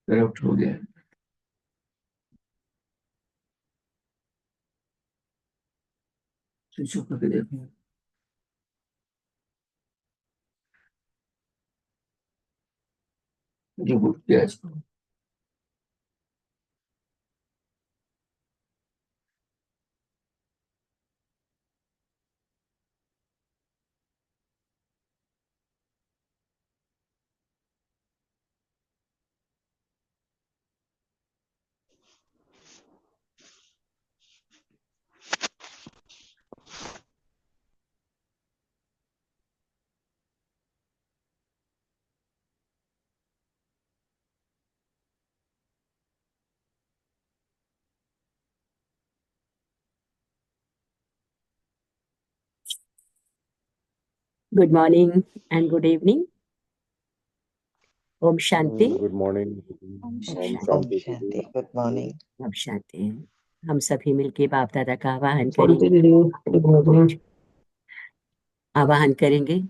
Corrupt हो गया। Switch off करके देखो। रिबूट किया इसको। Good morning and good evening. ओम शांति। Good morning. ओम ओम ओम शांति। शांति। ओम शांति। शांति। Good morning. ओम शांति। हम सभी मिलके बाप दादा का आवाहन शांति करेंगे। दीदी। आवाहन करेंगे।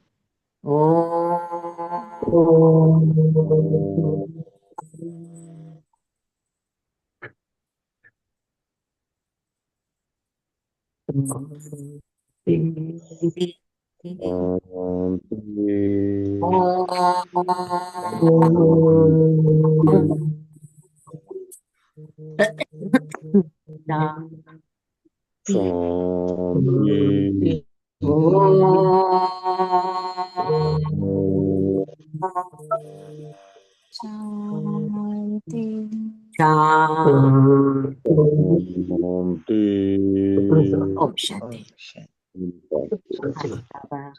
शांति। शांति। ओम ओम शांति। शांति। आज बाबा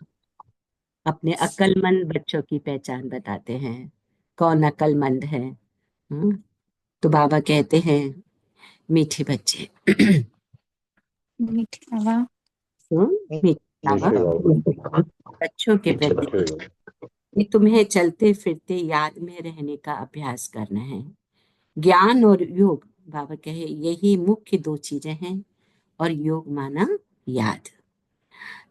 अपने अक्लमंद बच्चों की पहचान बताते हैं। कौन अक्लमंद है? तो बाबा कहते हैं, मीठे बच्चे। मीठी हवा। मीठा मीठे बाबा। बच्चों के प्रति मीठे कि तुम्हें चलते फिरते याद में रहने का अभ्यास करना है। ज्ञान और योग, बाबा कहे, यही मुख्य दो चीजें हैं। और योग माना याद।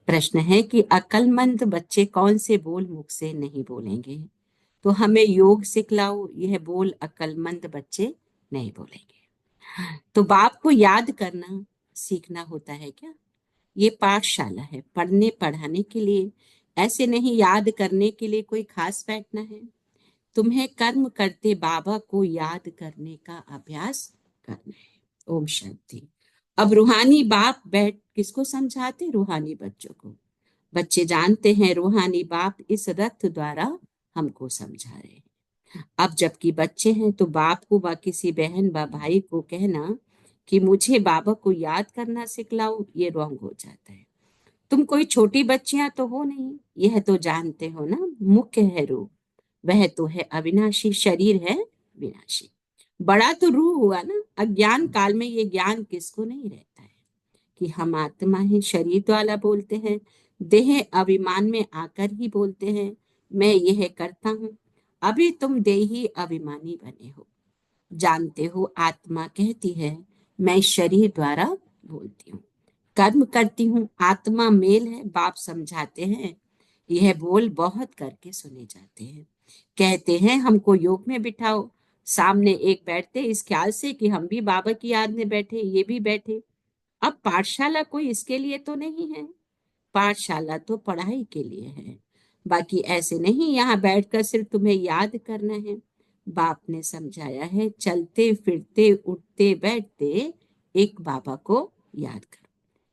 प्रश्न है कि अक्लमंद बच्चे कौन से बोल मुख से नहीं बोलेंगे? तो हमें योग सिखलाओ, यह बोल अक्लमंद बच्चे नहीं बोलेंगे। तो बाप को याद करना सीखना होता है क्या? ये पाठशाला है, पढ़ने पढ़ाने के लिए, ऐसे नहीं याद करने के लिए कोई खास बैठना है। तुम्हें कर्म करते बाबा को याद करने का अभ्यास करना है। ओम शांति। अब रूहानी बाप बैठ किसको समझाते? रूहानी बच्चों को। बच्चे जानते हैं रूहानी बाप इस रथ द्वारा हमको समझा रहे हैं। अब जबकि बच्चे हैं तो बाप को व किसी बहन व भाई को कहना कि मुझे बाबा को याद करना सिखलाओ, ये रॉन्ग हो जाता है। तुम कोई छोटी बच्चियां तो हो नहीं, यह तो जानते हो ना, मुख्य है रूप, वह तो है अविनाशी, शरीर है विनाशी। बड़ा तो रूह हुआ ना। अज्ञान काल में ये ज्ञान किसको नहीं रहता है कि हम आत्मा है, शरीर तो वाला बोलते हैं, देह अभिमान में आकर ही बोलते हैं मैं यह करता हूँ। अभी तुम देही अभिमानी बने हो। जानते हो आत्मा कहती है मैं शरीर द्वारा बोलती हूँ, कर्म करती हूँ, आत्मा मेल है। बाप समझाते हैं, यह बोल बहुत करके सुने जाते हैं। कहते हैं हमको योग में बिठाओ, सामने एक बैठते इस ख्याल से कि हम भी बाबा की याद में बैठे, ये भी बैठे। अब पाठशाला कोई इसके लिए तो नहीं है, पाठशाला तो पढ़ाई के लिए है। बाकी ऐसे नहीं यहाँ बैठकर सिर्फ तुम्हें याद करना है। बाप ने समझाया है, चलते फिरते उठते बैठते एक बाबा को याद करो।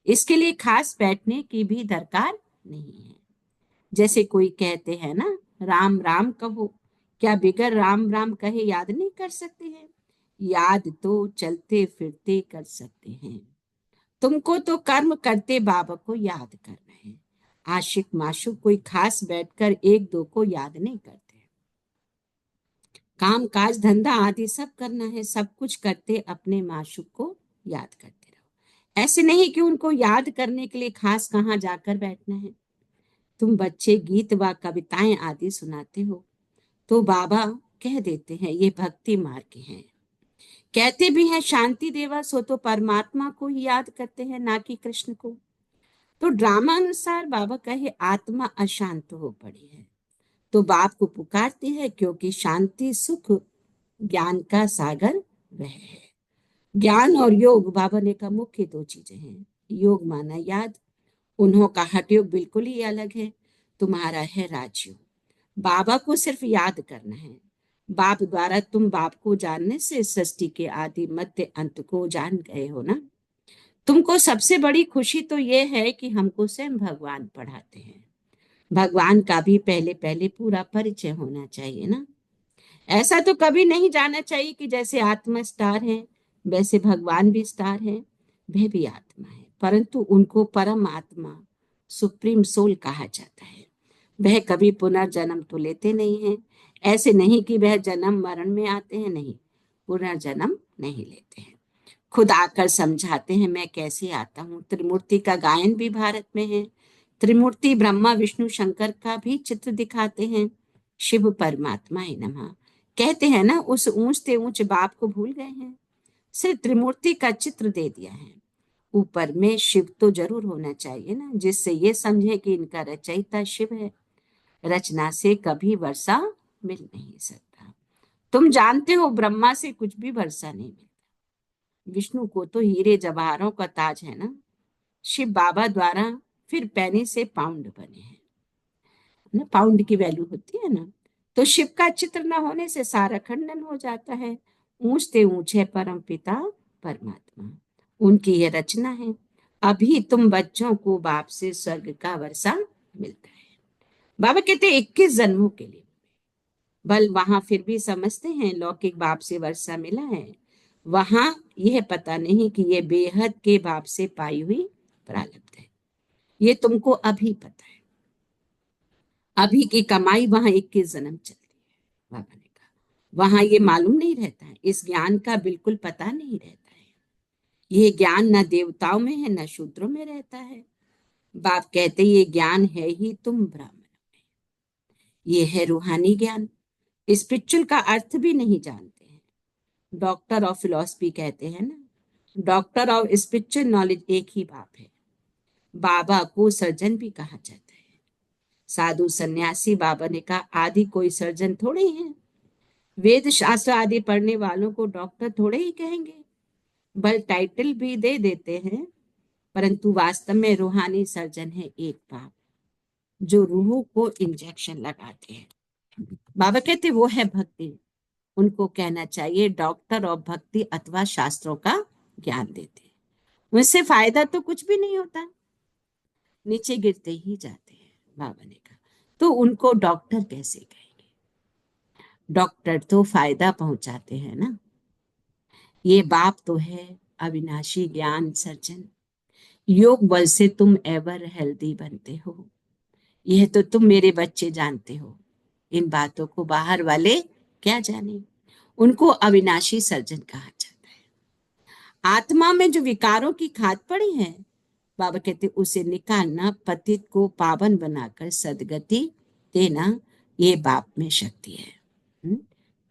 इसके लिए खास बैठने की भी दरकार नहीं है। जैसे कोई कहते हैं ना, राम राम कहो, क्या बिगर राम राम कहे याद नहीं कर सकते हैं? याद तो चलते फिरते कर सकते हैं। तुमको तो कर्म करते बाबा को याद करना है। आशिक माशुक कोई खास बैठकर एक दो को याद नहीं करते। काम काज धंधा आदि सब करना है, सब कुछ करते अपने माशुक को याद करते रहो। ऐसे नहीं कि उनको याद करने के लिए खास कहाँ जाकर बैठना है। तुम बच्चे गीत व कविताएं आदि सुनाते हो तो बाबा कह देते हैं ये भक्ति मार्ग हैं। कहते भी हैं शांति देवा, सो तो परमात्मा को ही याद करते हैं, ना कि कृष्ण को। तो ड्रामा अनुसार बाबा कहे आत्मा अशांत हो पड़ी है, तो बाप को पुकारती है क्योंकि शांति सुख ज्ञान का सागर वह है। ज्ञान और योग बाबा ने कहा मुख्य दो चीजें हैं। योग माना याद, उन्हों का हठ योग बिल्कुल ही अलग है, तुम्हारा है राजयोग। बाबा को सिर्फ याद करना है। बाप द्वारा तुम बाप को जानने से सृष्टि के आदि मध्य अंत को जान गए हो ना। तुमको सबसे बड़ी खुशी तो ये है कि हमको स्वयं भगवान पढ़ाते हैं। भगवान का भी पहले पहले पूरा परिचय होना चाहिए ना। ऐसा तो कभी नहीं जाना चाहिए कि जैसे आत्मा स्टार है वैसे भगवान भी स्टार है। वह भी आत्मा है, परंतु उनको परम आत्मा, सुप्रीम सोल कहा जाता है। वह कभी पुनर्जन्म तो लेते नहीं हैं। ऐसे नहीं कि वह जन्म मरण में आते हैं, नहीं, पुनर्जन्म नहीं लेते हैं। खुद आकर समझाते हैं मैं कैसे आता हूँ। त्रिमूर्ति का गायन भी भारत में है। त्रिमूर्ति ब्रह्मा विष्णु शंकर का भी चित्र दिखाते हैं। शिव परमात्मा है नमः कहते हैं ना। उस ऊंचते ऊंच बाप को भूल गए हैं, सिर्फ त्रिमूर्ति का चित्र दे दिया है। ऊपर में शिव तो जरूर होना चाहिए ना, जिससे ये समझे कि इनका रचयिता शिव है। रचना से कभी वर्षा मिल नहीं सकता। तुम जानते हो ब्रह्मा से कुछ भी वर्षा नहीं मिलता। विष्णु को तो हीरे जवाहरों का ताज है ना। शिव बाबा द्वारा फिर पैनी से पाउंड बने हैं ना, पाउंड की वैल्यू होती है ना। तो शिव का चित्र न होने से सारा खंडन हो जाता है। ऊंचते ऊंचे परम पिता परमात्मा, उनकी ये रचना है। अभी तुम बच्चों को बाप से स्वर्ग का वर्षा मिलता है। बाबा कहते 21 जन्मों के लिए, बल वहां फिर भी समझते हैं लौकिक बाप से वर्षा मिला है। वहां यह पता नहीं कि ये बेहद के बाप से पाई हुई प्रारब्ध है। ये तुमको अभी पता है। अभी की कमाई वहां 21 जन्म चलती है। बाबा ने कहा वहां ये मालूम नहीं रहता है। इस ज्ञान का बिल्कुल पता नहीं रहता है। ये ज्ञान न देवताओं में है न शूद्रों में रहता है। बाप कहते ये ज्ञान है ही तुम ब्राह्मण में। ये है रूहानी ज्ञान। स्पिरिचुअल का अर्थ भी नहीं जानते हैं। डॉक्टर ऑफ फिलॉसफी कहते हैं ना। डॉक्टर ऑफ स्पिरिचुअल नॉलेज एक ही बाप है। बाबा को सर्जन भी कहा जाता है। साधु सन्यासी बाबा ने कहा आदि कोई सर्जन थोड़े ही है। वेद शास्त्र आदि पढ़ने वालों को डॉक्टर थोड़े ही कहेंगे, बल टाइटल भी दे देते हैं, परंतु वास्तव में रूहानी सर्जन है एक बाप, जो रूह को इंजेक्शन लगाते हैं। बाबा कहते वो है भक्ति। उनको कहना चाहिए डॉक्टर ऑफ भक्ति अथवा शास्त्रों का ज्ञान देते। उनसे फायदा तो कुछ भी नहीं होता, नीचे गिरते ही जाते हैं। बाबा ने कहा तो उनको डॉक्टर कैसे कहेंगे? डॉक्टर तो फायदा पहुंचाते हैं ना। ये बाप तो है अविनाशी ज्ञान सर्जन। योग बल से तुम एवर हेल्दी बनते हो। यह तो तुम मेरे बच्चे जानते हो। इन बातों को बाहर वाले क्या जाने। उनको अविनाशी सर्जन कहा जाता है। आत्मा में जो विकारों की खाद पड़ी है, बाबा कहते उसे निकालना, पतित को पावन बनाकर सदगति देना, ये बाप में शक्ति है।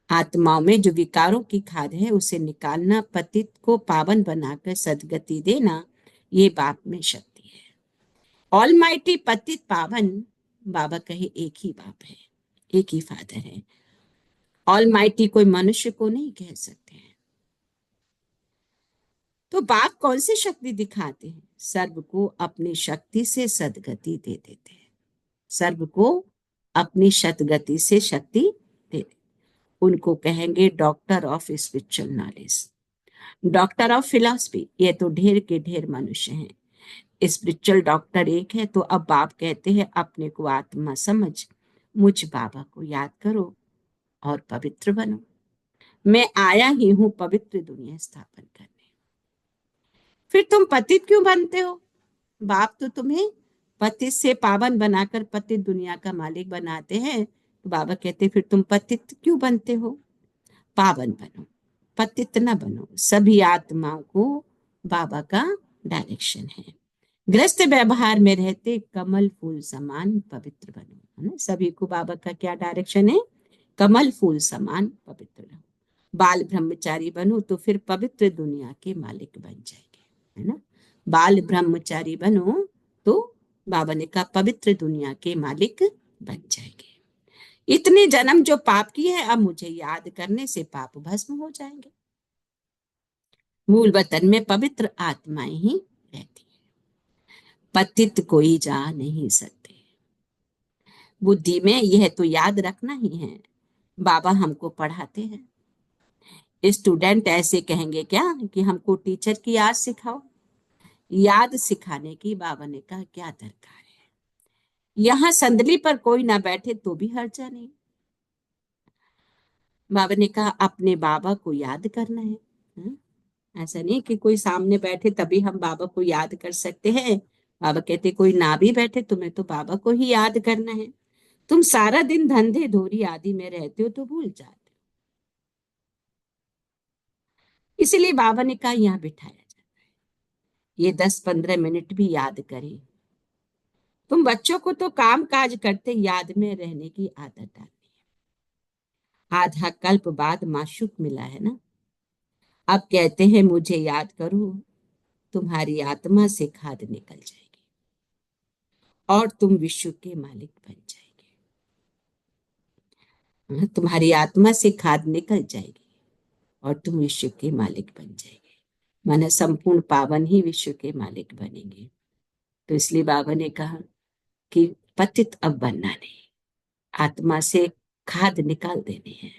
आत्माओं में जो विकारों की खाद है उसे निकालना, पतित को पावन बनाकर सदगति देना, ये बाप में शक्ति है। ऑलमाइटी पतित पावन, बाबा कहे एक ही बाप है, एक ही फादर है। ऑलमाइटी कोई मनुष्य को नहीं कह सकते हैं। तो बाप कौन सी शक्ति दिखाते हैं? सर्व को अपनी शक्ति से सदगति दे देते हैं। सर्व को अपनी सदगति से शक्ति दे देते। उनको कहेंगे doctor of spiritual knowledge, doctor of philosophy. ये तो ढेर के ढेर मनुष्य हैं। स्पिरिचुअल डॉक्टर एक है। तो अब बाप कहते हैं अपने को आत्मा समझ, मुझ बाबा को याद करो और पवित्र बनो। मैं आया ही हूं पवित्र दुनिया स्थापन करने। फिर तुम पतित क्यों बनते हो? बाप तो तुम्हें पतित से पावन बनाकर पतित दुनिया का मालिक बनाते हैं। तो बाबा कहते फिर तुम पतित क्यों बनते हो? पावन बनो, पतित न बनो। सभी आत्माओं को बाबा का डायरेक्शन है। गृहस्थ व्यवहार में रहते कमल फूल समान पवित्र बनो, है ना। सभी को बाबा का क्या डायरेक्शन है? कमल फूल समान पवित्र रहो। बाल ब्रह्मचारी बनो तो फिर पवित्र दुनिया के मालिक बन जाएंगे, है ना। बाल ब्रह्मचारी बनो तो बाबा ने कहा पवित्र दुनिया के मालिक बन जाएंगे। इतने जन्म जो पाप किए हैं अब मुझे याद करने से पाप भस्म हो जाएंगे। मूल वतन में पवित्र आत्माएं ही रहती है, पतित कोई जा नहीं सकते। बुद्धि में यह तो याद रखना ही है। बाबा हमको पढ़ाते हैं, स्टूडेंट ऐसे कहेंगे क्या कि हमको टीचर की याद सिखाओ। याद सिखाने की बाबा ने कहा क्या दरकार है। यहाँ संदली पर कोई ना बैठे तो भी हर्जा नहीं। बाबा ने कहा अपने बाबा को याद करना है। ऐसा नहीं कि कोई सामने बैठे तभी हम बाबा को याद कर सकते हैं। बाबा कहते कोई ना भी बैठे तुम्हें तो बाबा को ही याद करना है। तुम सारा दिन धंधे धोरी आदि में रहते हो तो भूल जाते हो। इसलिए बाबा ने कहा यहाँ बिठाया जाए, ये 10-15 मिनट भी याद करें। तुम बच्चों को तो काम काज करते याद में रहने की आदत डालनी है। आधा कल्प बाद माशूक मिला है ना, अब कहते हैं मुझे याद करो, तुम्हारी आत्मा से खाद निकल जाएगी और तुम विश्व के मालिक बन जाएंगे। तुम्हारी आत्मा से खाद निकल जाएगी और तुम विश्व के मालिक बन जाएंगे, माने संपूर्ण पावन ही विश्व के मालिक बनेंगे। तो इसलिए बाबा ने कहा कि पतित अब बनना नहीं, आत्मा से खाद निकाल देनी है।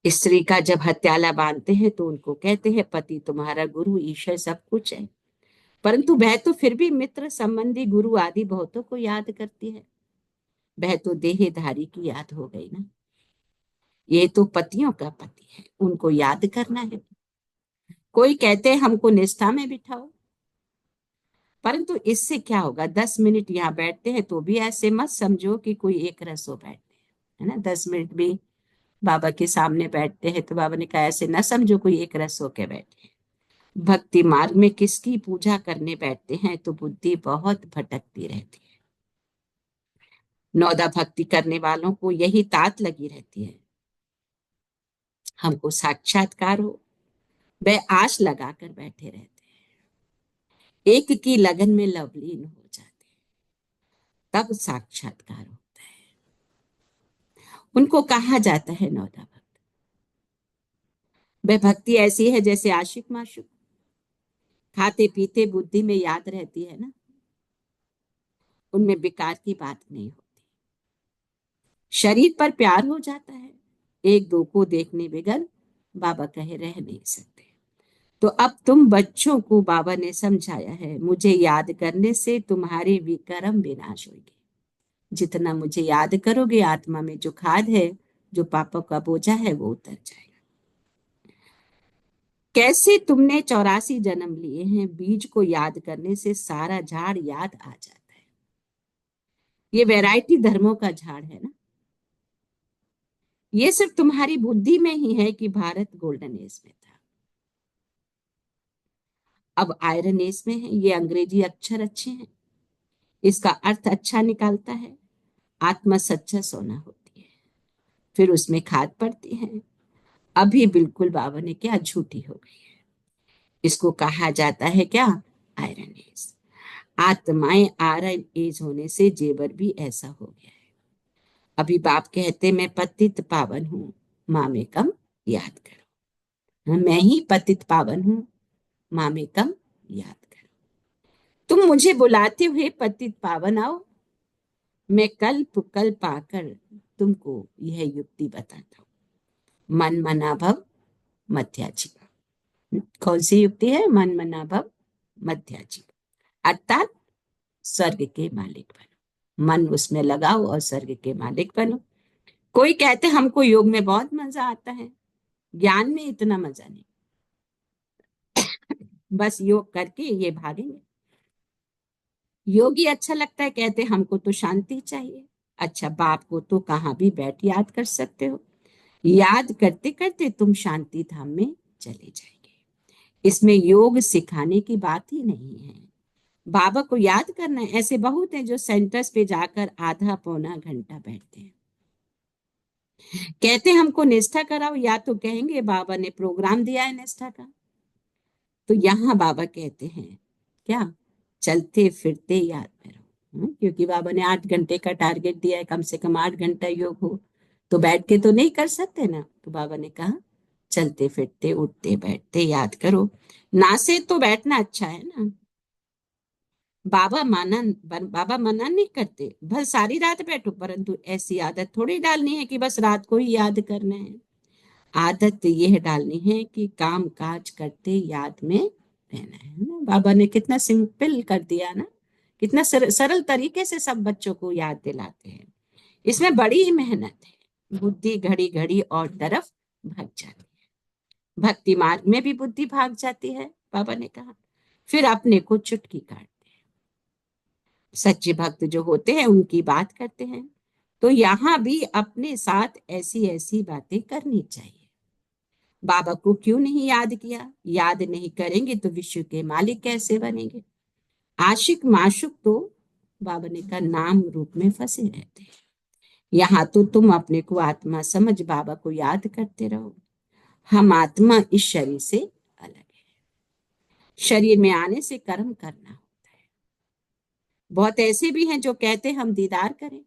स्त्री का जब हत्याला बांधते हैं तो उनको कहते हैं पति तुम्हारा गुरु ईश्वर सब कुछ है, परंतु वह तो फिर भी मित्र संबंधी गुरु आदि बहुतों को याद करती है। वह तो देहधारी की याद हो गई ना, ये तो पतियों का पति है, उनको याद करना है। कोई कहते हैं हमको निष्ठा में बिठाओ, परंतु इससे क्या होगा। 10 मिनट यहाँ बैठते हैं तो भी ऐसे मत समझो कि कोई एक रसो बैठते है ना। 10 मिनट भी बाबा के सामने बैठते हैं तो बाबा ने कहा ऐसे न समझो कोई एक रस होके बैठे। भक्ति मार्ग में किसकी पूजा करने बैठते हैं तो बुद्धि बहुत भटकती रहती है। नौदा भक्ति करने वालों को यही तात लगी रहती है, हमको साक्षात्कार हो। वे आश लगाकर बैठे रहते हैं, एक की लगन में लवलीन हो जाते हैं, तब साक्षात्कार होता है। उनको कहा जाता है नौदा भक्त। वह भक्ति ऐसी है जैसे आशिक माशुक, खाते पीते बुद्धि में याद रहती है ना, उनमें विकार की बात नहीं होती। शरीर पर प्यार हो जाता है, एक दो को देखने बगैर बाबा कहे रह नहीं सकते। तो अब तुम बच्चों को बाबा ने समझाया है, मुझे याद करने से तुम्हारे विकर्म विनाश होगी। जितना मुझे याद करोगे आत्मा में जो खाद है, जो पापों का बोझा है वो उतर जाएगा। कैसे तुमने 84 जन्म लिए हैं, बीज को याद करने से सारा झाड़ याद आ जाता है। ये वैरायटी धर्मों का झाड़ है ना। ये सिर्फ तुम्हारी बुद्धि में ही है कि भारत गोल्डन एज में था, अब आयरन एज में है। ये अंग्रेजी अक्षर अच्छे हैं, इसका अर्थ अच्छा निकालता है। आत्मा सच्चा सोना होती है, फिर उसमें खाद पड़ती है। अभी बिल्कुल बाबा ने क्या झूठी हो गई है। इसको कहा जाता है क्या, आयरन एज। आत्माएं आयरन एज होने से जेवर भी ऐसा हो गया है। अभी बाप कहते मैं पतित पावन हूं, माँ में कम याद करो। मैं ही पतित पावन हूं, माँ में कम याद करो। तुम मुझे बुलाते हुए पतित पावन आओ, मैं कल्प कल्प आकर तुमको यह युक्ति बताता हूं। मन मना भव मध्याजीव। कौन सी युक्ति है, मन मना भव मध्याजीव, अर्थात स्वर्ग के मालिक बनो। मन उसमें लगाओ और स्वर्ग के मालिक बनो। कोई कहते हमको योग में बहुत मजा आता है, ज्ञान में इतना मजा नहीं, बस योग करके ये भागेंगे। योगी अच्छा लगता है, कहते हमको तो शांति चाहिए। अच्छा, बाप को तो कहाँ भी बैठ याद कर सकते हो, याद करते करते तुम शांति धाम में चले जाएंगे। इसमें योग सिखाने की बात ही नहीं है, बाबा को याद करना है। ऐसे बहुत हैं जो सेंटर्स पे जाकर आधा पौना घंटा बैठते हैं, कहते हमको निष्ठा कराओ, या तो कहेंगे बाबा ने प्रोग्राम दिया है निष्ठा का। तो यहाँ बाबा कहते हैं क्या, चलते फिरते याद में रहो। क्योंकि बाबा ने 8 घंटे का टारगेट दिया है, कम से कम 8 घंटा योग हो। तो बैठ के तो नहीं कर सकते ना, तो बाबा ने कहा चलते फिरते उठते बैठते याद करो। ना से तो बैठना अच्छा है ना। बाबा मना नहीं करते, बस सारी रात बैठो, परंतु ऐसी आदत थोड़ी डालनी है कि बस रात को ही याद करना है। आदत यह डालनी है कि काम काज करते याद में रहना है ना। बाबा ने कितना सिंपल कर दिया ना, कितना सरल तरीके से सब बच्चों को याद दिलाते हैं। इसमें बड़ी ही मेहनत है, बुद्धि घड़ी घड़ी और तरफ भाग जाती है। भक्ति मार्ग में भी बुद्धि भाग जाती है, बाबा ने कहा, फिर अपने को चुटकी काटते हैं। सच्चे भक्त जो होते हैं उनकी बात करते हैं, तो यहाँ भी अपने साथ ऐसी ऐसी बातें करनी चाहिए। बाबा को क्यों नहीं याद किया? याद नहीं करेंगे तो विश्व के मालिक कैसे बनेंगे? आशिक माशुक तो बाबा ने कहा नाम रूप में फंसे रहते हैं। यहाँ तो तुम अपने को आत्मा समझ बाबा को याद करते रहो। हम आत्मा इस शरीर से अलग है। शरीर में आने से कर्म करना होता है। बहुत ऐसे भी हैं जो कहते हम दीदार करें।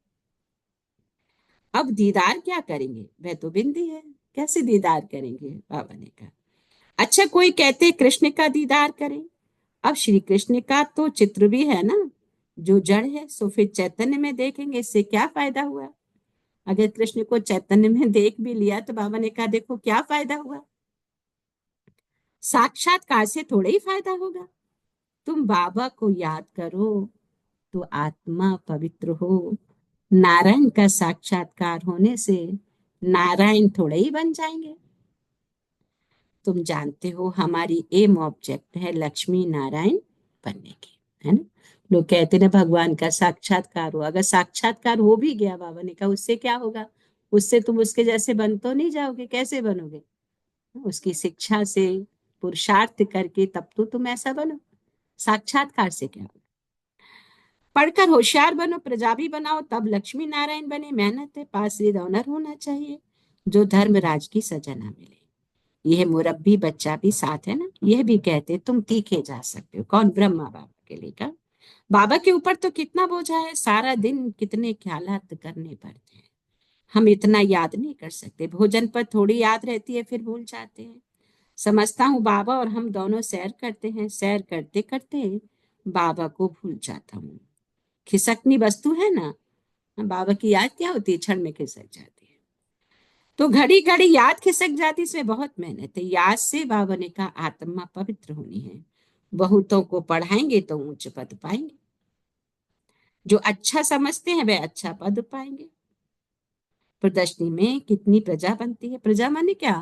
अब दीदार क्या करेंगे? वह तो बिंदी है, कैसे दीदार करेंगे? बाबा ने कहा अच्छा, कोई कहते कृष्ण का दीदार करें। अब श्री कृष्ण का तो चित्र भी है ना, जो जड़ है, सो फिर चैतन्य में देखेंगे, इससे क्या फायदा हुआ? अगर कृष्ण को चैतन्य में देख भी लिया तो बाबा ने कहा देखो क्या फायदा हुआ, साक्षात्कार से थोड़ा ही फायदा होगा। तुम बाबा को याद करो तो आत्मा पवित्र हो। नारायण का साक्षात्कार होने से नारायण थोड़े ही बन जाएंगे। तुम जानते हो हमारी एम ऑब्जेक्ट है लक्ष्मी नारायण बनने की, है ना। लोग कहते ना भगवान का साक्षात्कार हो, अगर साक्षात्कार हो भी गया, बाबा ने कहा उससे क्या होगा? उससे तुम उसके जैसे बन तो नहीं जाओगे, कैसे बनोगे? उसकी शिक्षा से पुरुषार्थ करके तब तो तुम ऐसा बनो। साक्षात्कार से क्या होगा? पढ़कर होशियार बनो, प्रजा भी बनाओ, तब लक्ष्मी नारायण बने। मेहनत है, पास विद ऑनर होना चाहिए, जो धर्मराज की सजा ना मिले। यह मुरब्बी बच्चा भी साथ है ना, यह भी कहते तुम तीखे जा सकते हो। कौन? ब्रह्मा बाबा के लिए का। बाबा के ऊपर तो कितना बोझा है, सारा दिन कितने ख्यालात करने पड़ते हैं। हम इतना याद नहीं कर सकते। भोजन पर थोड़ी याद रहती है, फिर भूल जाते हैं। समझता हूँ बाबा और हम दोनों सैर करते हैं, सैर करते करते बाबा को भूल जाता हूँ। खिसकनी वस्तु है ना, बाबा की याद क्या होती है, क्षण में खिसक जाती है। तो घड़ी घड़ी याद खिसक जाती, इसमें बहुत मेहनत है। याद से बाबा ने कहा आत्मा पवित्र होनी है। बहुतों को पढ़ाएंगे तो ऊंच पद पाएंगे। जो अच्छा समझते हैं वे अच्छा पद पाएंगे। प्रदर्शनी में कितनी प्रजा बनती है। प्रजा माने क्या?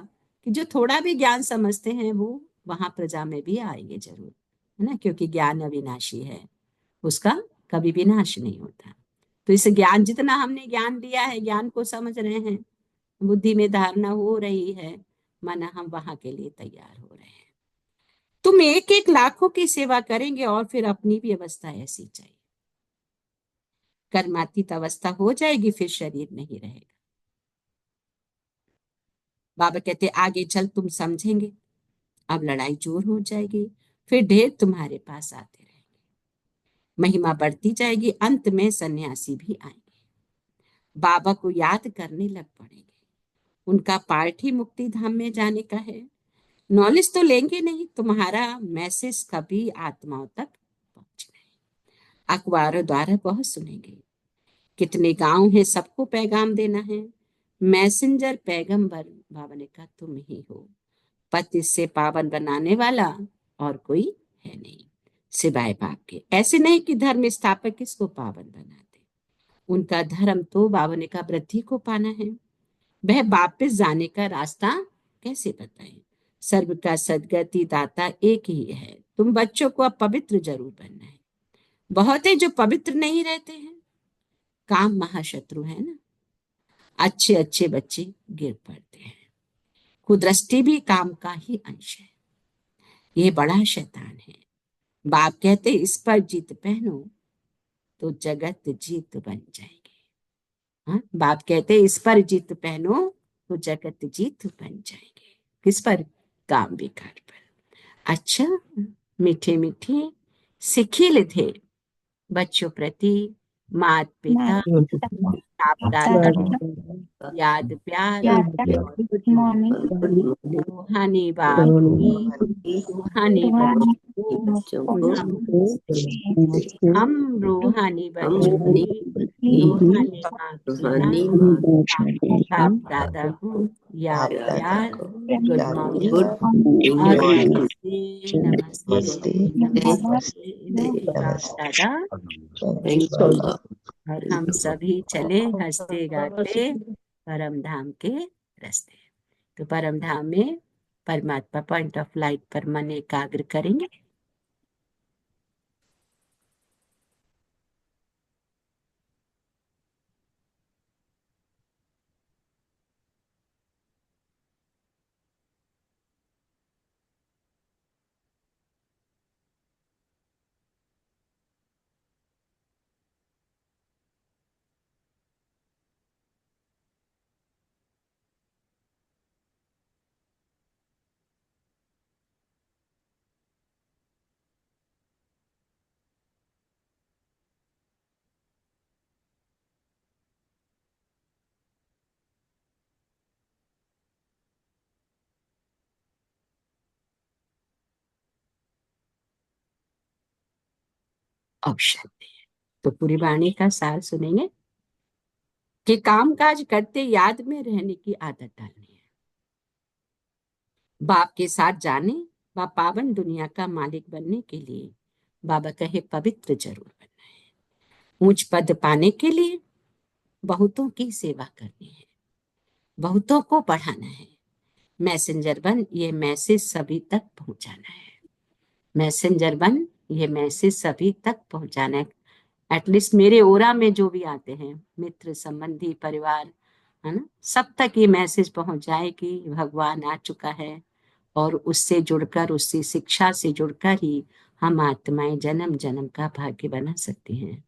कि जो थोड़ा भी ज्ञान समझते हैं वो वहां प्रजा में भी आएंगे जरूर, है ना, क्योंकि ज्ञान अविनाशी है, उसका कभी विनाश नहीं होता। तो इस ज्ञान, जितना हमने ज्ञान लिया है, ज्ञान को समझ रहे हैं, बुद्धि में धारणा हो रही है, माना हम वहां के लिए तैयार हो रहे हैं। तुम एक एक लाखों की सेवा करेंगे और फिर अपनी भी अवस्था ऐसी चाहिए। कर्मातीत अवस्था हो जाएगी, फिर शरीर नहीं रहेगा। बाबा कहते आगे चल तुम समझेंगे, अब लड़ाई जोर हो जाएगी, फिर ढेर तुम्हारे पास आते रहेंगे। महिमा बढ़ती जाएगी, अंत में सन्यासी भी आएंगे। बाबा को याद करने लग पड़ेंगे। उनका पार्ट ही मुक्ति धाम में जाने का है। नॉलेज तो लेंगे नहीं, तुम्हारा मैसेज कभी आत्माओं तक पहुंच नहीं। अखबारों द्वारा बहुत सुनेंगे, कितने गांव हैं, सबको पैगाम देना है। मैसेंजर पैगंबर बाबा ने कहा तुम ही हो। पति से पावन बनाने वाला और कोई है नहीं सिवाय बाप के। ऐसे नहीं कि धर्म स्थापक किसको पावन बनाते, उनका धर्म तो बाबा ने कहा वृद्धि को पाना है। वह वापिस जाने का रास्ता कैसे बताएं? सर्व का सदगति दाता एक ही है। तुम बच्चों को अब पवित्र जरूर बनना है। बहुत है जो पवित्र नहीं रहते हैं, काम महाशत्रु है ना। अच्छे अच्छे बच्चे गिर पड़ते हैं। कुदृष्टि भी काम का ही अंश है। ये बड़ा शैतान है। बाप कहते इस पर जीत पहनो तो जगत जीत बन जाएगी। हाँ? बाप कहते इस पर जीत पहनो तो जगत जीत बन जाएंगे। किस पर? काम विकार पर। अच्छा, मीठे मीठे सिखिल थे, बच्चों प्रति माता पिता बाप दादा याद प्यार और गुड मॉर्निंग। रूहानी बाप की रूहानी बच्चों को नमस्ते। हम रूहानी बच्चों की रूहानी माता पिता बाप दादा को याद प्यार गुड मॉर्निंग और नमस्ते नमस्ते नमस्ते बाप दादा। और हम सभी चले हंसते गाते परम धाम के रास्ते। तो परम धाम में परमात्मा पॉइंट ऑफ लाइट पर मन एकाग्र करेंगे। ऑप्शन तो पूरी वाणी का सार सुनेंगे कि काम काज करते याद में रहने की आदत डालनी है। बाप के साथ जाने व पावन दुनिया का मालिक बनने के लिए बाबा कहे पवित्र जरूर बनना है। ऊंच पद पाने के लिए बहुतों की सेवा करनी है, बहुतों को पढ़ाना है। मैसेंजर बन ये मैसेज सभी तक पहुंचाना है। मैसेंजर बन ये मैसेज सभी तक पहुंचाना है। एटलीस्ट मेरे ओरा में जो भी आते हैं मित्र संबंधी परिवार है ना, सब तक ये मैसेज पहुंच जाए कि भगवान आ चुका है और उससे जुड़कर उससे शिक्षा से जुड़कर ही हम आत्माएं जन्म जन्म का भाग्य बना सकती हैं।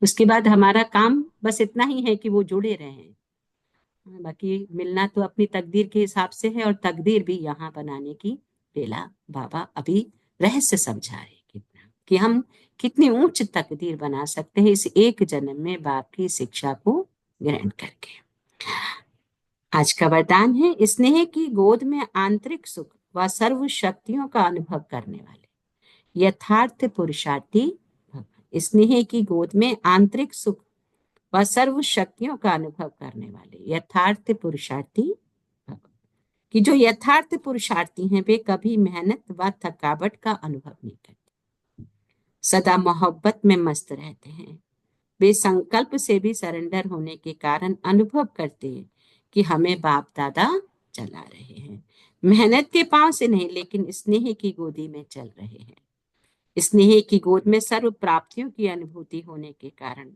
उसके बाद हमारा काम बस इतना ही है कि वो जुड़े रहें। बाकी मिलना तो अपनी तकदीर के हिसाब से है और तकदीर भी यहाँ बनाने की बेला बाबा अभी रहस्य समझा रहे कि हम कितनी ऊंच तकदीर बना सकते हैं इस एक जन्म में बाप की शिक्षा को ग्रहण करके। आज का वरदान है स्नेह की गोद में आंतरिक सुख व सर्व शक्तियों का अनुभव करने वाले यथार्थ पुरुषार्थी भव। स्नेह की गोद में आंतरिक सुख व सर्व शक्तियों का अनुभव करने वाले यथार्थ पुरुषार्थी भव। कि जो यथार्थ पुरुषार्थी हैं वे कभी मेहनत व थकावट का अनुभव नहीं करते, सदा मोहब्बत में मस्त रहते हैं। वे संकल्प से भी सरेंडर होने के कारण अनुभव करते हैं कि हमें बाप दादा चला रहे हैं। मेहनत के पांव से नहीं लेकिन स्नेह की गोदी में चल रहे हैं। स्नेह की गोद में सर्व प्राप्तियों की अनुभूति होने के कारण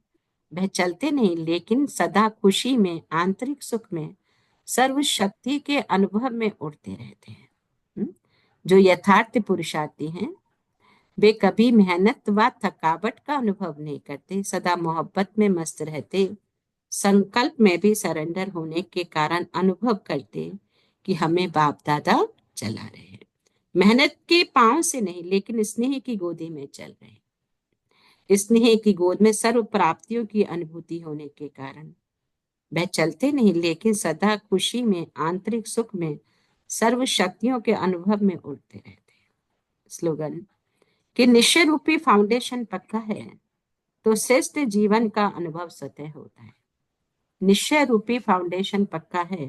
वह चलते नहीं लेकिन सदा खुशी में आंतरिक सुख में सर्व शक्ति के अनुभव में उड़ते रहते हैं। जो यथार्थ पुरुषार्थी हैं वे कभी मेहनत व थकावट का अनुभव नहीं करते, सदा मोहब्बत में मस्त रहते, संकल्प में भी सरेंडर होने के कारण अनुभव करते कि हमें बाप दादा चला रहे हैं। मेहनत के पांव से नहीं लेकिन स्नेह की गोदी में चल रहे हैं। स्नेह की गोद में सर्व प्राप्तियों की अनुभूति होने के कारण वह चलते नहीं लेकिन सदा खुशी में आंतरिक सुख में सर्व शक्तियों के अनुभव में उड़ते रहते हैं। स्लोगन कि निश्चय रूपी फाउंडेशन पक्का है तो श्रेष्ठ जीवन का अनुभव स्वतः होता है। निश्चय रूपी फाउंडेशन पक्का है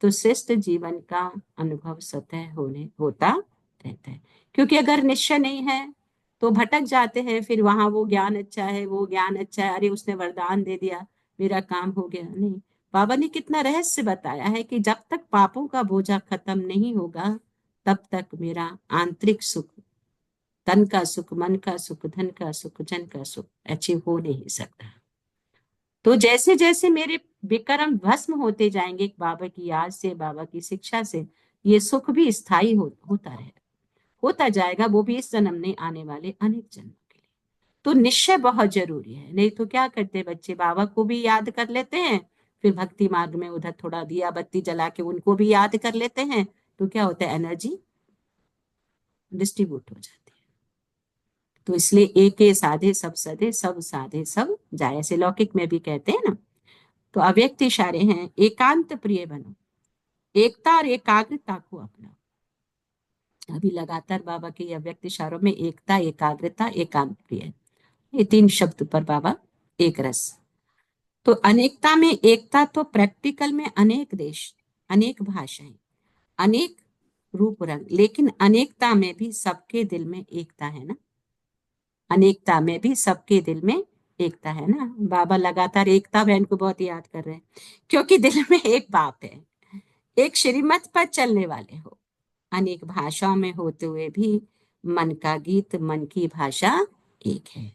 तो श्रेष्ठ जीवन का अनुभव स्वतः होता रहता है। क्योंकि अगर निश्चय नहीं है तो भटक जाते हैं, फिर वहां वो ज्ञान अच्छा है, वो ज्ञान अच्छा है, अरे उसने वरदान दे दिया मेरा काम हो गया। नहीं, बाबा ने कितना रहस्य बताया है कि जब तक पापों का बोझा खत्म नहीं होगा तब तक मेरा आंतरिक सुख, तन का सुख, मन का सुख, धन का सुख, जन का सुख अचीव हो नहीं सकता। तो जैसे जैसे मेरे विक्रम भस्म होते जाएंगे बाबा की याद से, बाबा की शिक्षा से, ये सुख भी स्थायी होता जाएगा, वो भी इस जन्म में आने वाले अनेक जन्मों के लिए। तो निश्चय बहुत जरूरी है। नहीं तो क्या करते बच्चे, बाबा को भी याद कर लेते हैं, फिर भक्ति मार्ग में उधर थोड़ा दिया बत्ती जला के उनको भी याद कर लेते हैं, तो क्या होता है, एनर्जी डिस्ट्रीब्यूट हो जाती है। तो इसलिए एके साधे सब सधे, सब साधे सब जाए, ऐसे लौकिक में भी कहते हैं ना। तो अव्यक्त इशारे हैं, एकांत प्रिय बनो, एकता और एकाग्रता को अपनाओ। अभी लगातार बाबा के ये अव्यक्त इशारों में एकता, एकाग्रता, एकांत प्रिय, ये 3 शब्द पर बाबा एक रस। तो अनेकता में एकता, तो प्रैक्टिकल में अनेक देश, अनेक भाषाएं, अनेक रूप रंग, लेकिन अनेकता में भी सबके दिल में एकता है ना। अनेकता में भी सबके दिल में एकता है ना। बाबा लगातार एकता बहन को बहुत याद कर रहे हैं, क्योंकि दिल में एक बाप है, एक श्रीमत पर चलने वाले हो, अनेक भाषाओं में होते हुए भी मन का गीत, मन की भाषा एक है।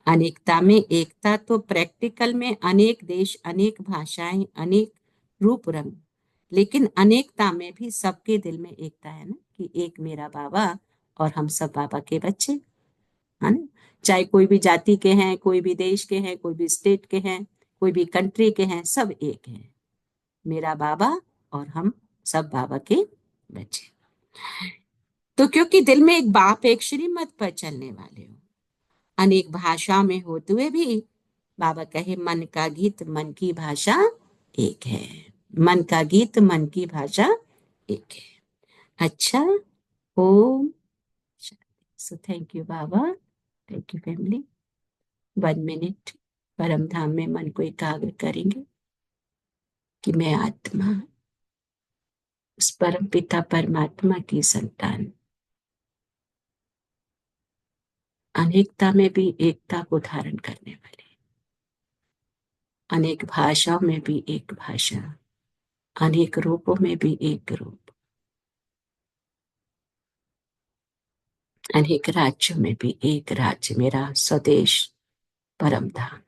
अनेकता में एकता, तो प्रैक्टिकल में अनेक देश, अनेक भाषाएं, अनेक रूप रंग, लेकिन अनेकता में भी सबके दिल में एकता है ना, कि एक मेरा बाबा और हम सब बाबा के बच्चे, है ना। चाहे कोई भी जाति के हैं, कोई भी देश के हैं, कोई भी स्टेट के हैं, कोई भी कंट्री के हैं, सब एक हैं, मेरा बाबा और हम सब बाबा के बच्चे। तो क्योंकि दिल में एक बाप, एक श्रीमत पर चलने वाले हो, अनेक भाषा में होते हुए भी बाबा कहे मन का गीत, मन की भाषा एक है। मन का गीत, मन की भाषा एक है। अच्छा, ओम शांति। सो थैंक यू बाबा, थैंक यू फैमिली। 1 मिनट परम धाम में मन को एकाग्र करेंगे कि मैं आत्मा उस परम पिता परमात्मा की संतान, अनेकता में भी एकता को धारण करने वाले, अनेक भाषाओं में भी एक भाषा, अनेक रूपों में भी एक रूप, अनेक राज्यों में भी एक राज्य, मेरा स्वदेश परम धाम।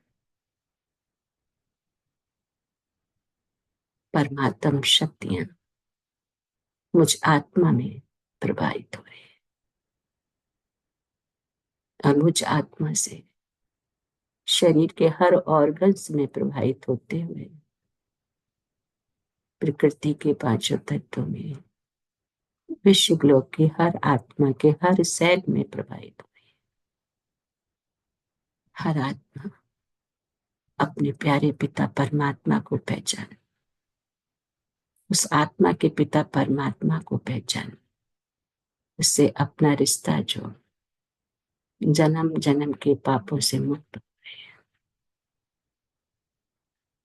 परमात्म शक्तियां मुझ आत्मा में प्रवाहित हो रही है, और मुझ आत्मा से शरीर के हर ऑर्गन्स में प्रवाहित होते हुए प्रकृति के 5 तत्वों में, विश्व ग्लोक की हर आत्मा के हर सेल में प्रवाहित हो रही है। हर आत्मा अपने प्यारे पिता परमात्मा को पहचान, उस आत्मा के पिता परमात्मा को पहचान, उससे अपना रिश्ता जो जन्म जन्म के पापों से मुक्त,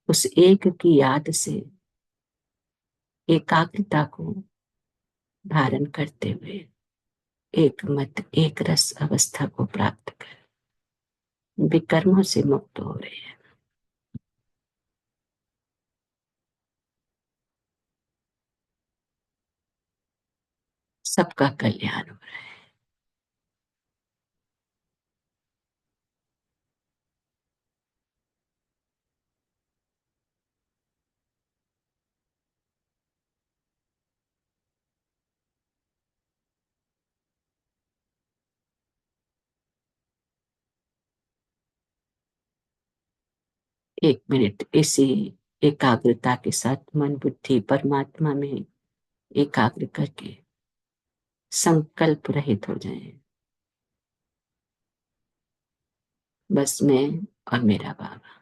उस एक की याद से एकाग्रता को धारण करते हुए एक मत, एक रस अवस्था को प्राप्त कर विकर्मों से मुक्त हो रहे हैं। सबका कल्याण हो रहा है। एक मिनट इसी एकाग्रता के साथ मन बुद्धि परमात्मा में एकाग्र करके संकल्प रहित हो जाएं। बस मैं और मेरा बाबा।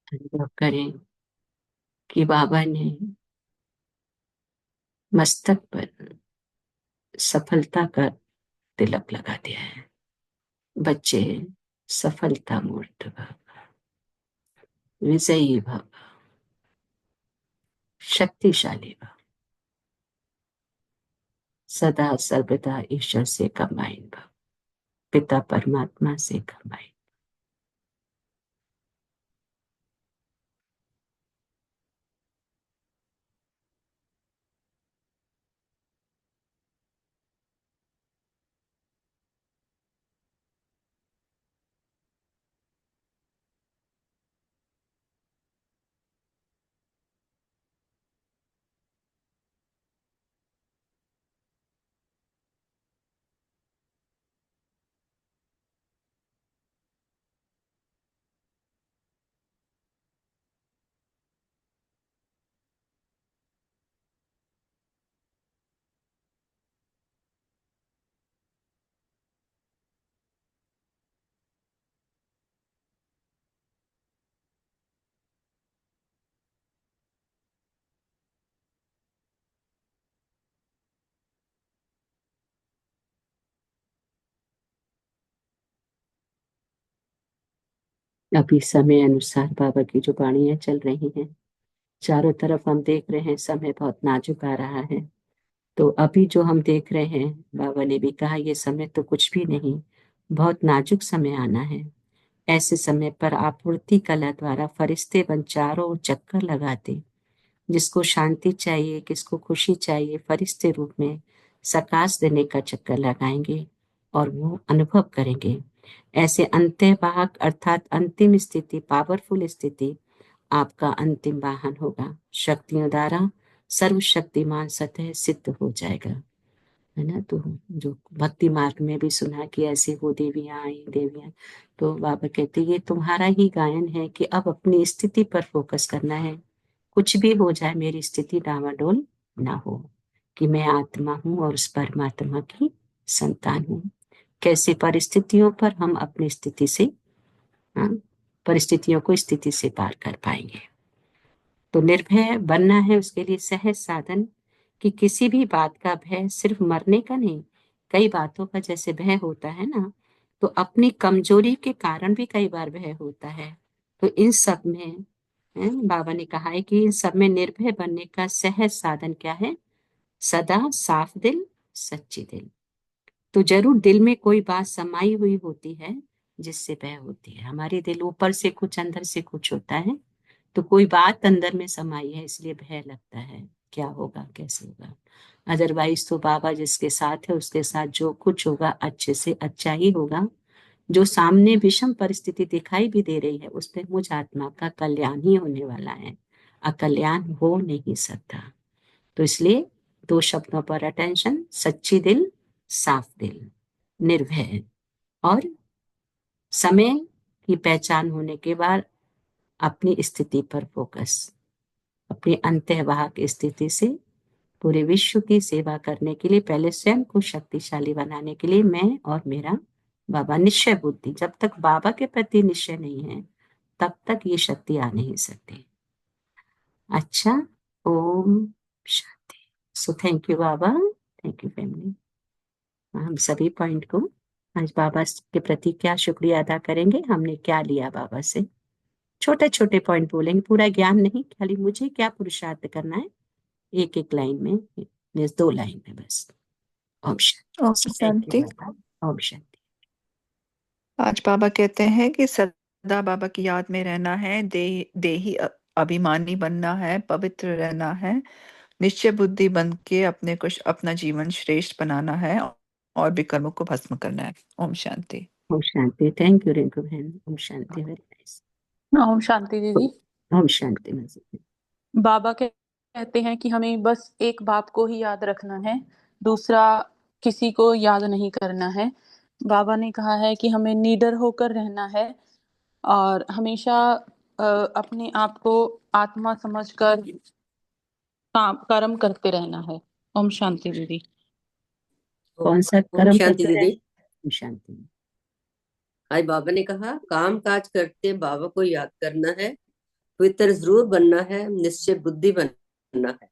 अनुभव करें कि बाबा ने मस्तक पर सफलता का तिलक लगा दिया है। बच्चे सफलता मूर्त भव, विजयी भव, शक्तिशाली भव, सदा सर्वदा ईश्वर से कंबाइन भव, पिता परमात्मा से कंबाइन। अभी समय अनुसार बाबा की जो वाणियां चल रही हैं, चारों तरफ हम देख रहे हैं समय बहुत नाजुक आ रहा है। तो अभी जो हम देख रहे हैं, बाबा ने भी कहा ये समय तो कुछ भी नहीं, बहुत नाजुक समय आना है। ऐसे समय पर आपूर्ति कला द्वारा फरिश्ते बन चारों ओर चक्कर लगाते, जिसको शांति चाहिए, किसको खुशी चाहिए, फरिश्ते रूप में सकाश देने का चक्कर लगाएंगे और वो अनुभव करेंगे। ऐसे अंत्यवाहक अर्थात अंतिम स्थिति, पावरफुल स्थिति आपका अंतिम वाहन होगा। शक्तियों द्वारा सर्वशक्तिमान सतह सिद्ध हो जाएगा, है ना। तो जो भक्ति मार्ग में भी सुना कि ऐसे वो देवियां आई, देवियां, तो बाबा कहते ये तुम्हारा ही गायन है कि अब अपनी स्थिति पर फोकस करना है। कुछ भी हो जाए मेरी स्थिति डावाडोल ना हो, कि मैं आत्मा हूँ और उस परमात्मा की संतान हूँ। कैसे परिस्थितियों पर हम अपनी स्थिति से, हाँ, परिस्थितियों को स्थिति से पार कर पाएंगे। तो निर्भय बनना है, उसके लिए सहज साधन कि किसी भी बात का भय सिर्फ मरने का नहीं, कई बातों का जैसे भय होता है ना, तो अपनी कमजोरी के कारण भी कई बार भय होता है। तो इन सब में बाबा ने कहा है कि इन सब में निर्भय बनने का सहज साधन क्या है? सदा साफ दिल, सच्ची दिल। तो जरूर दिल में कोई बात समाई हुई होती है जिससे भय होती है। हमारे दिल ऊपर से कुछ, अंदर से कुछ होता है, तो कोई बात अंदर में समाई है इसलिए भय लगता है, क्या होगा, कैसे होगा। अदरवाइज तो बाबा जिसके साथ है उसके साथ जो कुछ होगा अच्छे से अच्छा ही होगा। जो सामने विषम परिस्थिति दिखाई भी दे रही है उस पे मुझ आत्मा का कल्याण ही होने वाला है, अकल्याण हो नहीं सकता। तो इसलिए दो शब्दों पर अटेंशन, सच्ची दिल, साफ दिल, निर्भय। और समय की पहचान होने के बाद अपनी स्थिति पर फोकस, अपनी अंतर्वाहक स्थिति से पूरे विश्व की सेवा करने के लिए, पहले स्वयं को शक्तिशाली बनाने के लिए मैं और मेरा बाबा, निश्चय बुद्धि। जब तक बाबा के प्रति निश्चय नहीं है तब तक ये शक्ति आ नहीं सकती। अच्छा, ओम शांति। सो थैंक यू बाबा, थैंक यू फैमिली। हम सभी पॉइंट को आज बाबा के प्रति क्या शुक्रिया अदा करेंगे, हमने क्या लिया बाबा से। छोटे छोटे पॉइंट बोलेंगे, पूरा ज्ञान नहीं, खाली मुझे क्या पुरुषार्थ करना है, एक एक लाइन में, बस 2 लाइन में बस। ओम शांति। ओम So, thank you शांति। बाबा। ओम शांति। आज बाबा कहते हैं कि सदा बाबा की याद में रहना है, देही अभिमानी बनना है, पवित्र रहना है, निश्चय बुद्धि बन के अपने को अपना जीवन श्रेष्ठ बनाना है और विकर्मों को भस्म करना है। ओम शांति। ओम शांति। थैंक यू रिंकू बहन। ओम शांति। Very nice. ओम शांति दीदी। ओम शांति मजी। बाबा कहते हैं कि हमें बस एक बाप को ही याद रखना है, दूसरा किसी को याद नहीं करना है। बाबा ने कहा है कि हमें निडर होकर रहना है और हमेशा अपने आप को आत्मा समझकर कर्म करते रहना है। ओम शांति दीदी। कौन सा ओम कर्म शांति करते हैं? दीदी। ओम शांति। आज बाबा ने कहा काम काज करते बाबा को याद करना है, पवित्र जरूर बनना है, निश्चय बुद्धि बनना है।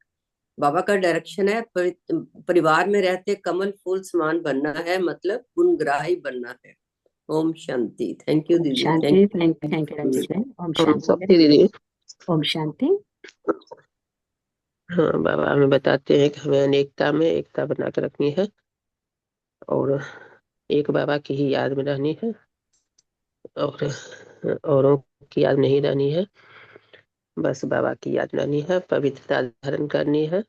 बाबा का डायरेक्शन है परिवार में रहते कमल फूल समान बनना है, मतलब गुणग्राही बनना है। ओम शांति। थैंक यू ओम दीदी। शांति। थैंक यू रंजीत बहन। ओम ओम शांति। शांति दीदी। ओम शांति। हाँ बाबा हमें बताते हैं कि हमें अनेकता में एकता बना कर रखनी है और एक बाबा की ही याद में रहनी है और औरों की याद नहीं रहनी है, बस बाबा की याद रहनी है। पवित्रता धारण करनी है,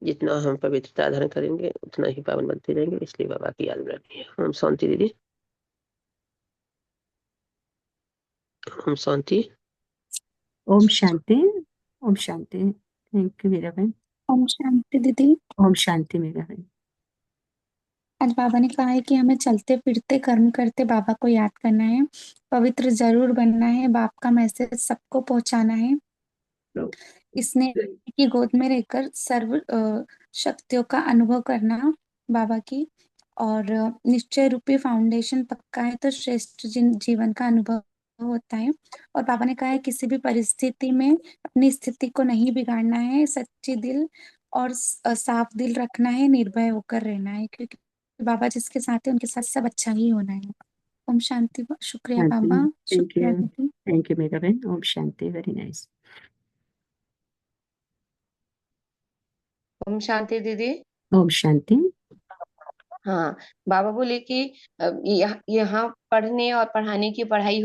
जितना हम पवित्रता धारण करेंगे उतना ही पावन बनते जाएंगे, इसलिए बाबा की याद में रहनी है। ओम शांति दीदी। ओम शांति। ओम शांति। ओम शांति। थैंक यू मीरा बहन। ओम शांति दीदी। ओम शांति मीरा बहन। आज बाबा ने कहा है कि हमें चलते फिरते कर्म करते बाबा को याद करना है, पवित्र जरूर बनना है, बाप का मैसेज सबको पहुंचाना है, इसने की गोद में रहकर सर्व शक्तियों का अनुभव करना बाबा की, और निश्चय रूपी फाउंडेशन पक्का है तो श्रेष्ठ जीवन का अनुभव होता है। और बाबा ने कहा है किसी भी परिस्थिति में अपनी स्थिति को नहीं बिगाड़ना है, सच्ची दिल और साफ दिल रखना है, निर्भय होकर रहना है, क्योंकि बाबा जिसके साथ है उनके साथ सब अच्छा ही होना है। ओम शांति। शुक्रिया शांति। बाबा, थैंक शुक्रिया यू, दीदी। थैंक यू मेरा बहन। ओम शांति, वेरी नाइस। ओम शांति दीदी। ओम शांति। हाँ, बाबा बोले कि यहाँ पढ़ने और पढ़ाने की पढ़ाई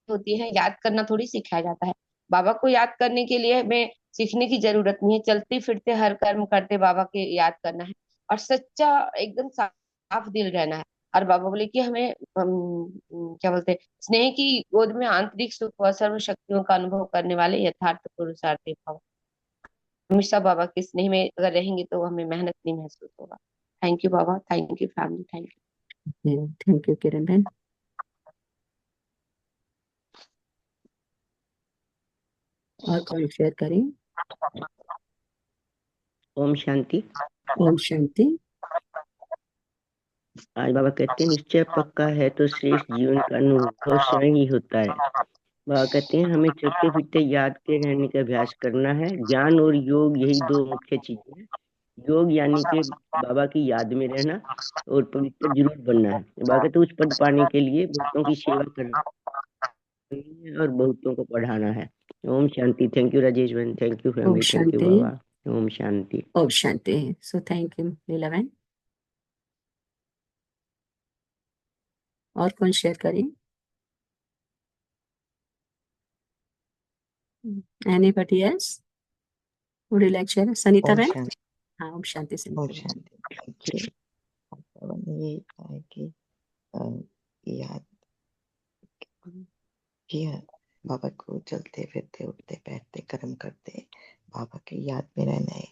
होती है, याद करना थोड़ी सिखाया जाता है। बाबा को याद करने के लिए हमें सीखने की जरूरत नहीं है, चलते फिरते हर कर्म करते बाबा के याद करना है और सच्चा एकदम साफ दिल रहना है। और बाबा बोले कि हमें क्या बोलते हैं, स्नेह की गोद में आंतरिक सुख व सर्व शक्तियों का अनुभव करने वाले यथार्थ पुरुषार्थी भाव। हमेशा बाबा के स्नेह में अगर रहेंगे तो हमें मेहनत नहीं महसूस होगा। थैंक यू बाबा, thank you family, thank you. Thank you Kiran बहन। और कौन शेयर करें? ओम शांति। ओम शांति। आज बाबा कहते हैं निश्चय पक्का है तो श्रेष्ठ जीवन का अनुभव स्वयं ही होता है। बाबा कहते हैं हमें चलते फिरते याद के रहने का अभ्यास करना है। ज्ञान और योग यही दो मुख्य चीजें हैं। योग यानी कि बाबा की याद में रहना और पवित्र जरूर बनना है। बाबा कहते हैं उस पद पाने के लिए भक्तों की सेवा करनी है और बहुतों को पढ़ाना है। ओम शांति। थैंक यू राजेश बहन, थैंक यू ओम फैमिली, थैंक यू शांति। बाबा। ओम शांति। ओम शांति। सो थैंक यू लीला बहन। और कौन शेयर करें? Anybody else would you like share? Sunita ओम बहन। शांति। हाँ, ओम शांति ओम सनीता बहन। शांति। Thank you. बाबा ने यही कहा है कि याद किया, बाबा को चलते फिरते उठते बैठते कर्म करते बाबा की याद में रहना है।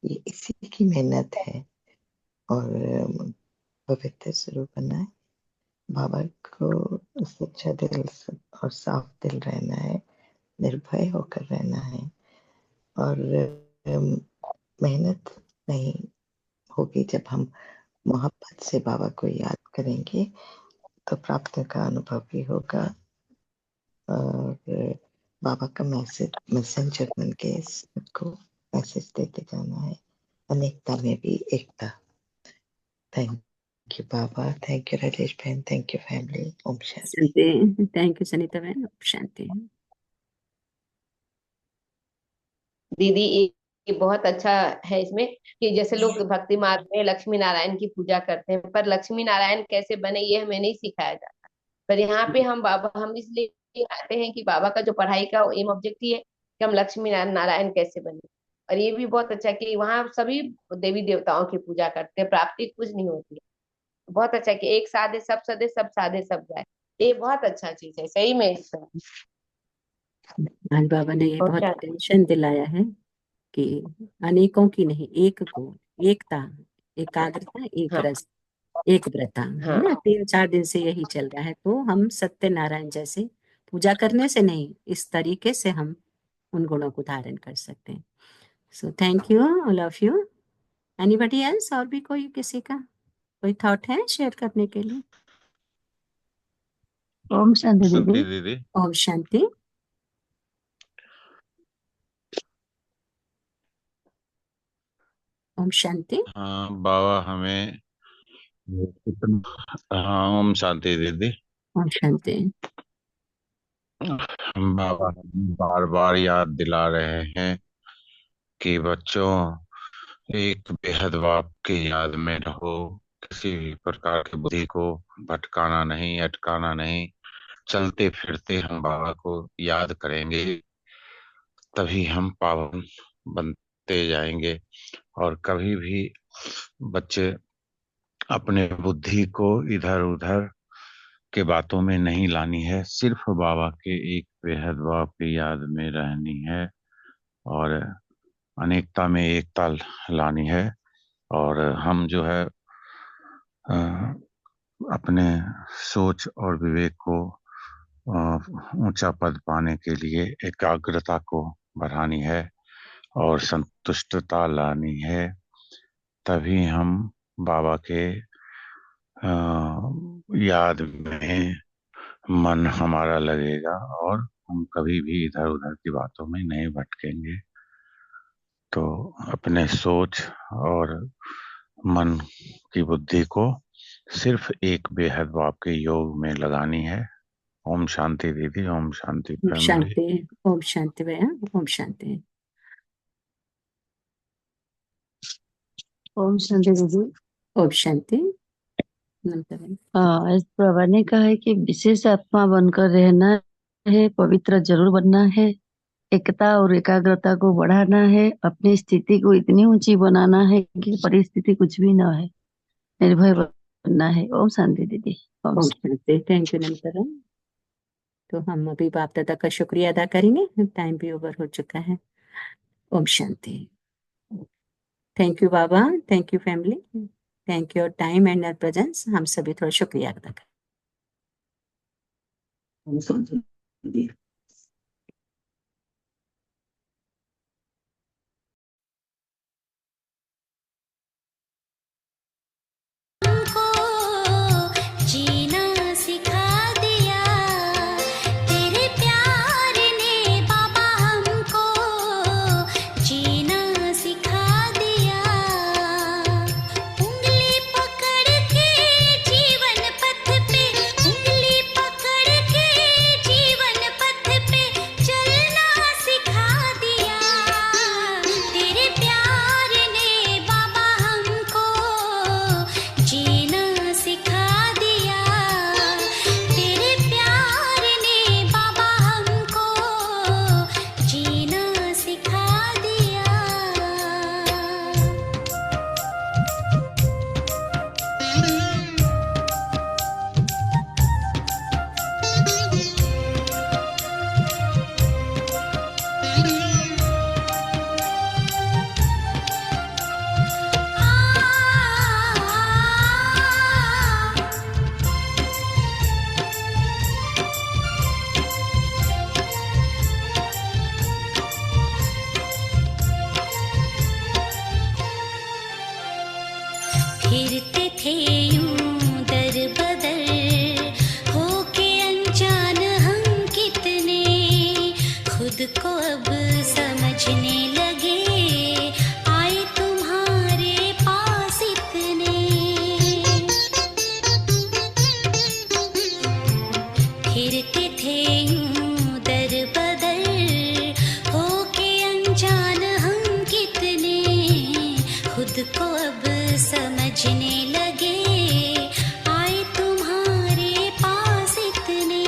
ये इसी की मेहनत है और पवित्र स्वरूप बनना है। बाबा को सच्चा दिल और साफ दिल रहना है, निर्भय होकर रहना है और मेहनत नहीं होगी। जब हम मोहब्बत से बाबा को याद करेंगे तो प्राप्ति का अनुभव भी होगा और बाबा का मैसेंजर बन के सबको मैसेज देते जाना है। अनेकता में भी एकता। थैंक यू बाबा, थैंक यू राजेश बहन, थैंक यू फैमिली। ओम शांति। शांति। थैंक यू सनीता बहन। ओम शांति। दीदी ये बहुत अच्छा है इसमें कि जैसे लोग भक्ति मार्ग में लक्ष्मी नारायण की पूजा करते हैं, पर लक्ष्मी नारायण कैसे बने ये हमें नहीं सिखाया जाता। पर यहाँ पे हम इसलिए आते हैं कि बाबा का जो पढ़ाई का एम ऑब्जेक्ट ही है कि हम लक्ष्मी नारायण कैसे बने। और ये भी बहुत अच्छा है कि वहाँ सभी देवी देवताओं की पूजा करते हैं, प्राप्ति कुछ नहीं होती है। बहुत अच्छा है कि एक साधे सब सदे, सब साधे सब जाए। ये बहुत अच्छा चीज है सही में। आज बाबा ने ये और बहुत क्या? अटेंशन दिलाया है कि अनेकों की नहीं, एक को, एकता, एकाग्रता, एक हाँ रस, एक व्रता, है हाँ ना। 3-4 दिन से यही चल रहा है। तो हम सत्यनारायण जैसे पूजा करने से नहीं, इस तरीके से हम उन गुणों को धारण कर सकते हैं। सो thank you all of you. Anybody else? और भी कोई किसी का कोई थॉट है शेयर करने के लिए? ओम शांति दीदी। दीदी। ओम शांति। ओम शांति। हाँ बाबा हमें हाँ ओम शांति दीदी। ओम शांति। बाबा बार बार याद दिला रहे हैं कि बच्चों एक बेहद बाप की याद में रहो, किसी भी प्रकार की बुद्धि को भटकाना नहीं, अटकाना नहीं। चलते फिरते हम बाबा को याद करेंगे तभी हम पावन बनते जाएंगे। और कभी भी बच्चे अपने बुद्धि को इधर उधर के बातों में नहीं लानी है, सिर्फ बाबा के एक बेहद बाप की याद में रहनी है और अनेकता में एकता लानी है। और हम जो है अपने सोच और विवेक को ऊंचा पद पाने के लिए एकाग्रता को बढ़ानी है और संतुष्टता लानी है। तभी हम बाबा के याद में मन हमारा लगेगा और हम कभी भी इधर उधर की बातों में नहीं भटकेंगे। तो अपने सोच और मन की बुद्धि को सिर्फ एक बेहद बाप के योग में लगानी है। ओम शांति दीदी, ओम शांति ओम फैमिली। शांति, ओम शांति भैया, ओम शांति। ओम शांति दीदी। ओम शांति। नमस्ते भैया। हाँ, आज बाबा ने कहा है कि विशेष आत्मा बनकर रहना है, पवित्र जरूर बनना है, एकता और एकाग्रता को बढ़ाना है, अपनी स्थिति को इतनी ऊंची बनाना है कि परिस्थिति कुछ भी ना है, निर्भय बनना है। ओम शांति दीदी। ओम ओम शांति। थैंक यू नमस्ते भैया। तो हम अभी बाप दादा का शुक्रिया अदा करेंगे, टाइम भी ओवर हो चुका है। ओम शांति। थैंक यू बाबा, thank you family, thank you time and your presence. हम सभी थोड़ा शुक्रिया अदा करें। ओम शांति दीदी। जीना सिखा दिया तेरे प्यार ने बाबा हमको, जीना सिखा दिया। उंगली पकड़ के जीवन पथ पे, उंगली पकड़ के जीवन पथ पे चलना सिखा दिया। तेरे प्यार ने बाबा हमको जीना सिखा दिया। तेरे प्यार ने बाबा हमको जीना सिखा दिया। फिरते थे यूं दर बदर होके अनजान हम कितने, खुद को अब समझने लगे आए तुम्हारे पास इतने। फिरते थे यूं दर बदर होके अनजान हम कितने, खुद को अब समझने लगे आए तुम्हारे पास इतने।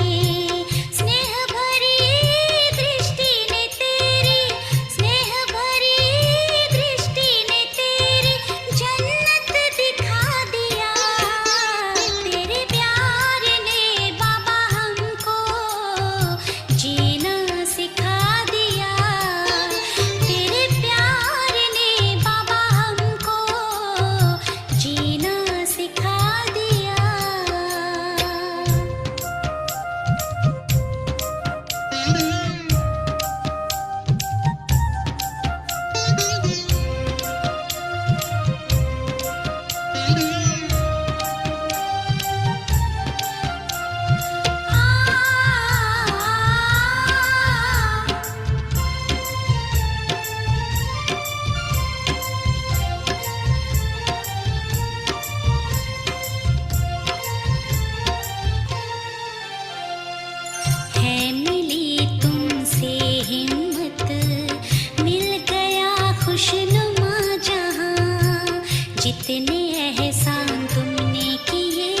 स्नेह भरी दृष्टि ने तेरी, स्नेह भरी दृष्टि ने तेरी जन्नत दिखा दिया। तेरे प्यार ने बाबा हमको जीना सिखा दिया। तेरे प्यार ने बाबा हमको जीना सिखा दिया। है मिली तुमसे हिम्मत, मिल गया खुशनुमा जहां। जितने एहसान तुमने किए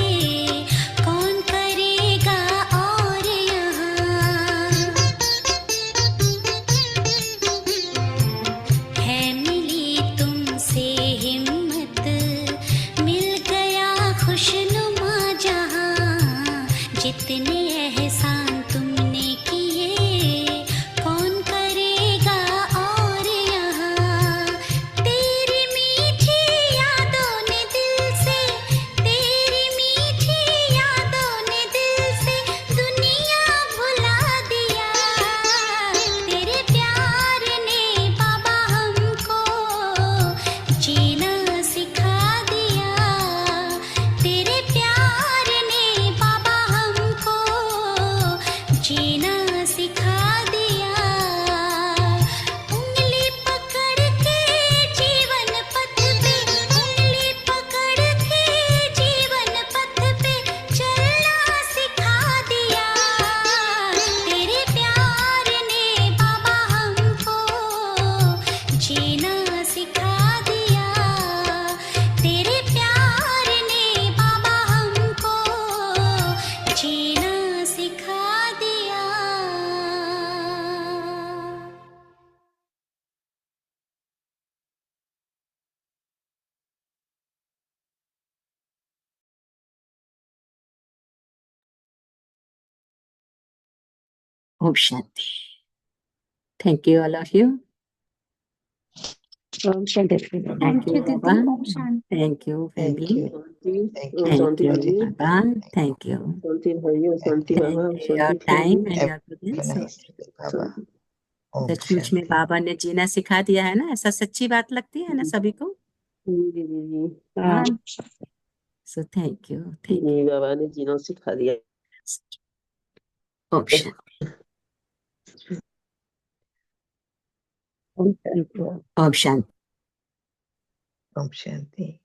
कौन करेगा और यहाँ। है मिली तुमसे हिम्मत, मिल गया खुशनुमा जहां। जितने एहसान तुमने किए कौन करेगा और यहाँ। तेरी मीठी यादों ने दिल से, तेरी मीठी यादों ने दिल से दुनिया भुला दिया। तेरे प्यार ने बाबा हमको जीना सिखा दिया। तेरे प्यार ने बाबा हमको ओम शांति। Thank you all of you. ओम शांति। थैंक थैंक यू यू बाबा। दीदी। ओम शांति। Thank you thank family. You शांति। ओम थैंक शांति थैंक यू दीदी। बाबा। Thank you. शांति भाई, ओम शांति यू। बाबा, ओम थैंक यू योर शांति time family. And your have a presence. Nice day बाबा। शांति। ओम सचमुच में शांति। बाबा ने जीना सिखा दिया है ना, ऐसा सच्ची बात लगती है ना सभी को। जी जी जी। हाँ, सो थैंक यू। जी, बाबा ने जीना सिखा दिया। ओम शांति। ओम शांति। ओम शांति। ओम शांति।